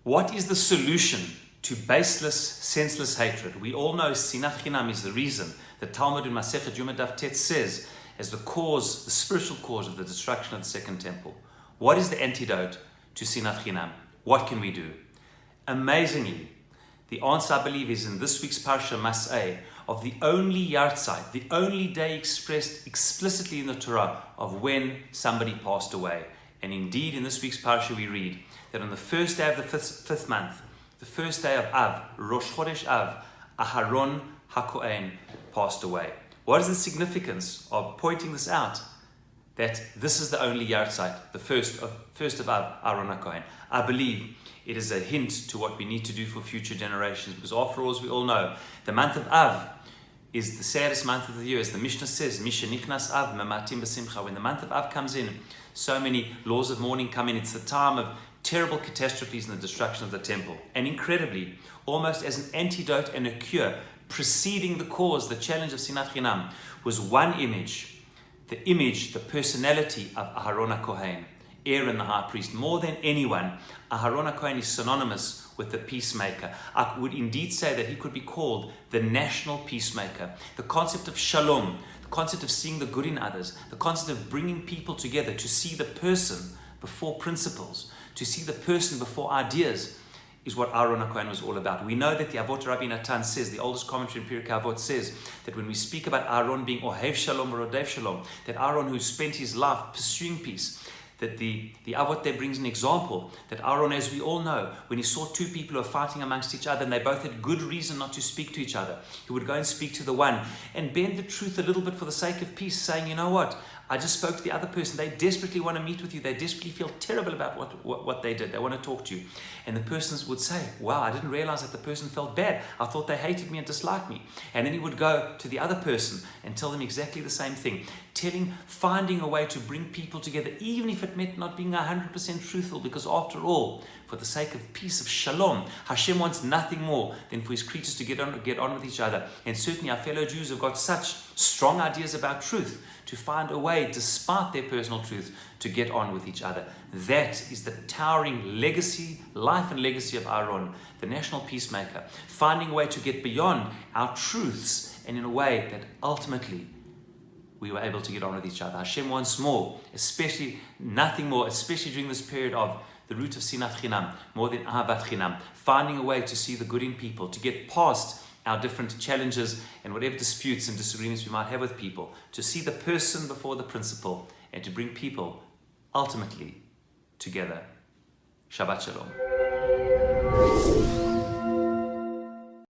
What is the solution to baseless, senseless hatred? We all know sinat chinam is the reason. The Talmud in Masechet Yoma Daf Tet says as the cause, the spiritual cause of the destruction of the Second Temple. What is the antidote to sinat chinam? What can we do? Amazingly, the answer, I believe, is in this week's Parasha of Masei, of the only yahrzeit, the only day expressed explicitly in the Torah of when somebody passed away. And indeed, in this week's Parasha, we read that on the first day of the fifth month, the first day of Av, Rosh Chodesh Av, Aharon HaKohen passed away. What is the significance of pointing this out? That this is the only yahrzeit, the first of Av, Aharon HaKohen. I believe it is a hint to what we need to do for future generations, because after all, as we all know, the month of Av is the saddest month of the year. As the Mishnah says, Misha nichnas Av, mematim b'simcha. When the month of Av comes in, so many laws of mourning come in. It's the time of terrible catastrophes and the destruction of the temple. And incredibly, almost as an antidote and a cure, preceding the cause, the challenge of sinat chinam, was one image, the personality of Aharon HaKohen, Aaron the high priest. More than anyone, Aharon HaKohen is synonymous with the peacemaker. I would indeed say that he could be called the national peacemaker. The concept of shalom, the concept of seeing the good in others, the concept of bringing people together to see the person before principles, to see the person before ideas, is what Aharon HaKohen was all about. We know that the Avot Rabbi Natan says, the oldest commentary in Pirkei Avot says, that when we speak about Aaron being Ohev Shalom or Rodev Shalom, that Aaron, who spent his life pursuing peace, that the Avot there brings an example, that Aaron, as we all know, when he saw two people who were fighting amongst each other and they both had good reason not to speak to each other, he would go and speak to the one and bend the truth a little bit for the sake of peace, saying, you know what, I just spoke to the other person. They desperately want to meet with you. They desperately feel terrible about what they did. They want to talk to you. And the person would say, wow, I didn't realize that the person felt bad. I thought they hated me and disliked me. And then he would go to the other person and tell them exactly the same thing. Finding a way to bring people together, even if it meant not being 100% truthful, because after all, for the sake of peace, of shalom, Hashem wants nothing more than for his creatures to get on with each other. And certainly our fellow Jews have got such strong ideas about truth to find a way, despite their personal truth, to get on with each other. That is the towering legacy, life and legacy of Aaron, the national peacemaker, finding a way to get beyond our truths and in a way that ultimately we were able to get on with each other. Hashem wants more, nothing more, especially during this period of the root of sinat chinam, more than ahavat chinam, finding a way to see the good in people, to get past our different challenges and whatever disputes and disagreements we might have with people, to see the person before the principle, and to bring people ultimately together. Shabbat Shalom.